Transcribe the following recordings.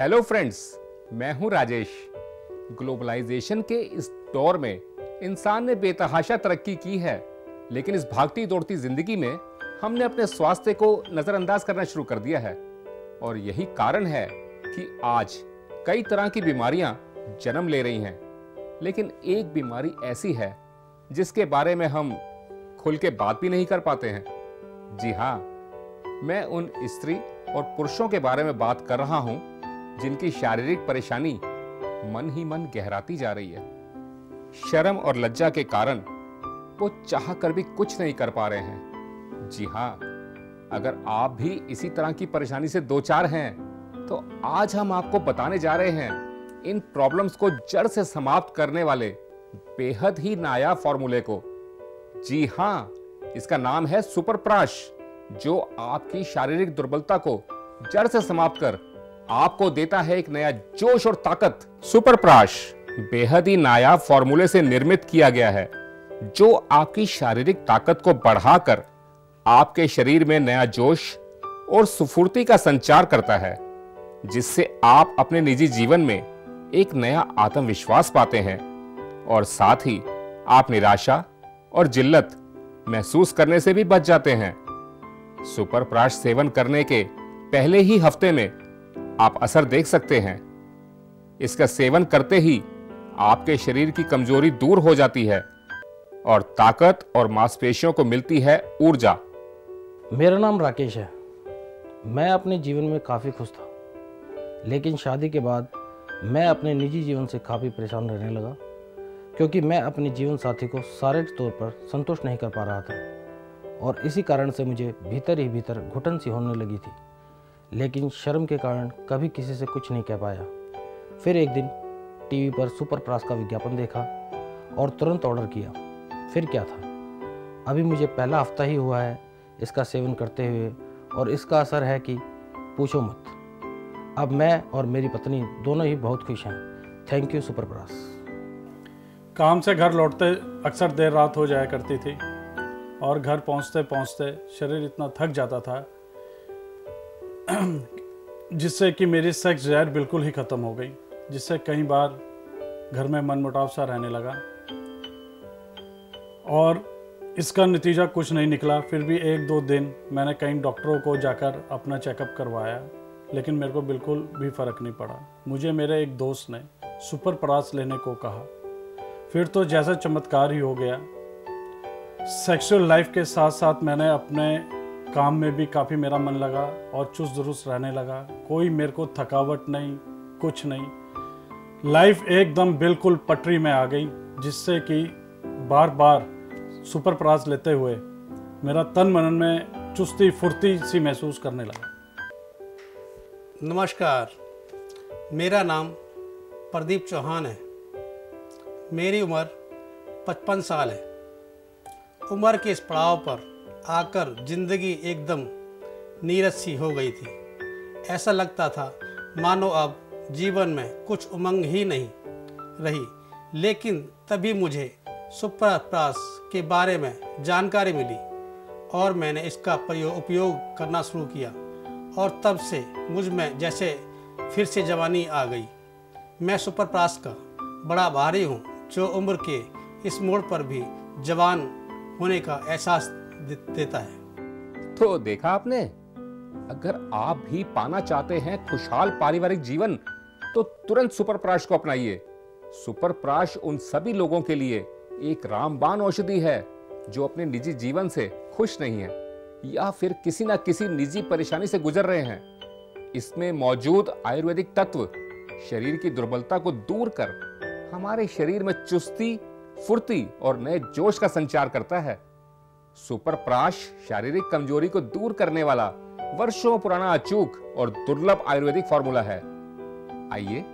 Hello friends, मैं हूं Rajesh. Globalisation के इस दौर में इंसान ने बेतहाशा तरक्की की है, लेकिन इस भागती दौड़ती जिंदगी में हमने अपने स्वास्थ्य को नजरअंदाज करना शुरू कर दिया है। और यही कारण है कि आज कई तरह की बीमारियां जन्म ले रही हैं। लेकिन एक बीमारी ऐसी है जिसके बारे में हम खुल के बात भी नहीं कर पाते हैं। जी हाँ, मैं उन स्त्री और पुरुषों के बारे में बात कर रहा हूं जिनकी शारीरिक परेशानी मन ही मन गहराती जा रही है। शर्म और लज्जा के कारण वो चाह कर भी कुछ नहीं कर पा रहे हैं। जी हाँ, अगर आप भी इसी तरह की परेशानी से दो चार हैं तो आज हम आपको बताने जा रहे हैं इन प्रॉब्लम्स को जड़ से समाप्त करने वाले बेहद ही नायाब फॉर्मूले को। जी हाँ, इसका नाम है सुपर प्राश, जो आपकी शारीरिक दुर्बलता को जड़ से समाप्त कर आपको देता है एक नया जोश और ताकत। सुपर प्राश बेहद ही नायाब फॉर्मूले से निर्मित किया गया है, जो आपकी शारीरिक ताकत को बढ़ाकर आपके शरीर में नया जोश और स्फूर्ति का संचार करता है, जिससे आप अपने निजी जीवन में एक नया आत्मविश्वास पाते हैं और साथ ही आप निराशा और जिल्लत महसूस करने से भी बच जाते हैं। सुपर प्राश सेवन करने के पहले ही हफ्ते में आप असर देख सकते हैं। इसका सेवन करते ही आपके शरीर की कमजोरी दूर हो जाती है और ताकत और मांसपेशियों को मिलती है ऊर्जा। मेरा नाम राकेश है। मैं अपने जीवन में काफ़ी खुश था, लेकिन शादी के बाद मैं अपने निजी जीवन से काफ़ी परेशान रहने लगा, क्योंकि मैं अपने जीवन साथी को शारीरिक तौर पर संतुष्ट नहीं कर पा रहा था और इसी कारण से मुझे भीतर ही भीतर घुटन सी होने लगी थी। लेकिन शर्म के कारण कभी किसी से कुछ नहीं कह पाया। फिर एक दिन टीवी पर सुपर प्राश का विज्ञापन देखा और तुरंत ऑर्डर किया। फिर क्या था, अभी मुझे पहला हफ्ता ही हुआ है इसका सेवन करते हुए और इसका असर है कि पूछो मत। अब मैं और मेरी पत्नी दोनों ही बहुत खुश हैं। Thank you super प्राश। काम से घर लौटते अक्सर देर रात हो जाया करती थी और घर पहुंचते पहुंचते शरीर इतना थक जाता था जिससे कि मेरी सेक्स ड्राइव बिल्कुल ही ख़त्म हो गई, जिससे कई बार घर में मनमुटाव सा रहने लगा और इसका नतीजा कुछ नहीं निकला। फिर भी एक दो दिन मैंने कई डॉक्टरों को जाकर अपना चेकअप करवाया, लेकिन मेरे को बिल्कुल भी फ़र्क नहीं पड़ा। मुझे मेरे एक दोस्त ने सुपर प्राश लेने को कहा। फिर तो जैसा चमत्कार ही हो गया। सेक्सुअल लाइफ के साथ साथ मैंने अपने काम में भी काफ़ी मेरा मन लगा और चुस्त दुरुस्त रहने लगा। कोई मेरे को थकावट नहीं, कुछ नहीं। लाइफ एकदम बिल्कुल पटरी में आ गई, जिससे कि बार बार सुपर प्राश लेते हुए मेरा तन मन में चुस्ती फुर्ती सी महसूस करने लगा। नमस्कार, मेरा नाम प्रदीप चौहान है। मेरी उम्र 55 साल है। उम्र के इस पड़ाव पर आकर जिंदगी एकदम नीरस सी हो गई थी। ऐसा लगता था मानो अब जीवन में कुछ उमंग ही नहीं रही। लेकिन तभी मुझे सुपर प्राश के बारे में जानकारी मिली और मैंने इसका उपयोग करना शुरू किया और तब से मुझ में जैसे फिर से जवानी आ गई। मैं सुपर प्राश का बड़ा आभारी हूँ, जो उम्र के इस मोड़ पर भी जवान होने का एहसास देता है। तो देखा आपने, अगर आप भी पाना चाहते हैं खुशहाल पारिवारिक जीवन तो तुरंत सुपर प्राश को अपनाइए। सुपर प्राश उन सभी लोगों के लिए एक रामबाण औषधि है जो अपने निजी जीवन से खुश नहीं है या फिर किसी न किसी निजी परेशानी से गुजर रहे हैं। इसमें मौजूद आयुर्वेदिक तत्व शरीर की दुर्बलता को दूर कर हमारे शरीर में चुस्ती, फुर्ती और नए जोश का संचार करता है। सुपर प्राश शारीरिक कमजोरी को दूर करने वाला वर्षों पुराना अचूक और दुर्लभ आयुर्वेदिक फॉर्मूला है। आइए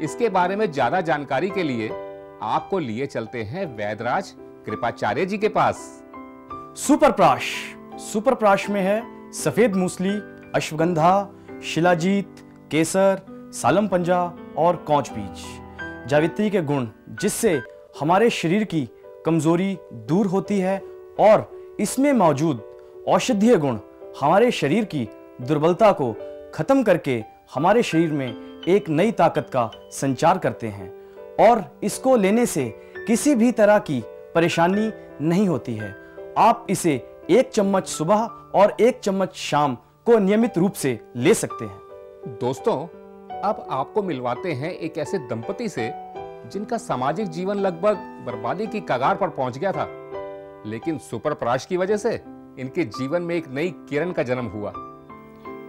इसके बारे में ज्यादा जानकारी के लिए आपको लिए चलते हैं वैद्यराज कृपाचार्य जी के पास। सुपर प्राश में है सफेद मूसली, अश्वगंधा, शिलाजीत, केसर, सालम पंजा और कौच बीज जावित्री के गुण, जिससे हमारे शरीर की कमजोरी दूर होती है और इसमें मौजूद औषधीय गुण हमारे शरीर की दुर्बलता को खत्म करके हमारे शरीर में एक नई ताकत का संचार करते हैं और इसको लेने से किसी भी तरह की परेशानी नहीं होती है। आप इसे 1 चम्मच सुबह और 1 चम्मच शाम को नियमित रूप से ले सकते हैं। दोस्तों, अब आपको मिलवाते हैं एक ऐसे दंपति से जिनका सामाजिक जीवन लगभग बर्बादी की कगार पर पहुंच गया था, लेकिन सुपर प्राश की वजह से इनके जीवन में एक नई किरण का जन्म हुआ।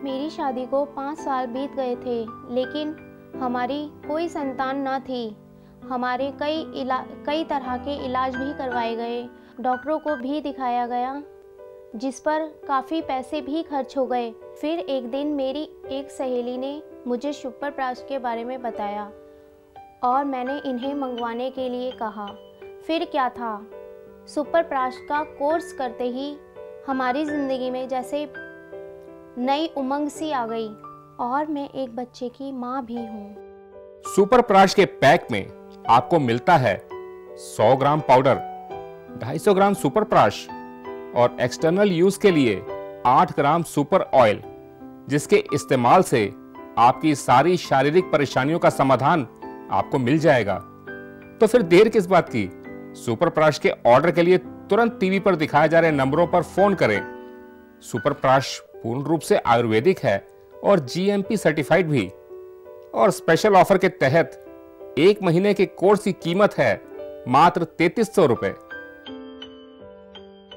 मेरी शादी को 5 साल बीत गए थे, लेकिन हमारी कोई संतान न थी। हमारे कई तरह के इलाज भी करवाए गए, डॉक्टरों को भी दिखाया गया, जिस पर काफ़ी पैसे भी खर्च हो गए। फिर एक दिन मेरी एक सहेली ने मुझे सुपर प्राश के बारे में बताया और मैंने इन्हें मंगवाने के लिए कहा। फिर क्या था, सुपर प्राश का कोर्स करते ही हमारी ज़िंदगी में जैसे नई उमंग सी आ गई और मैं एक बच्चे की माँ भी हूँ। सुपर प्राश के पैक में आपको मिलता है 100 ग्राम पाउडर, 250 ग्राम सुपर प्राश और एक्सटर्नल यूज के लिए 8 ग्राम सुपर ऑयल, जिसके इस्तेमाल से आपकी सारी शारीरिक परेशानियों का समाधान आपको मिल जाएगा। तो फिर देर किस बात की, सुपर प्राश के ऑर्डर के लिए तुरंत टीवी पर दिखाए जा रहे नंबरों पर फोन करें। सुपर प्राश पूर्ण रूप से आयुर्वेदिक है और GMP सर्टिफाइड भी, और स्पेशल ऑफर के तहत 1 महीने के कोर्स की कीमत है मात्र 3300 रुपए।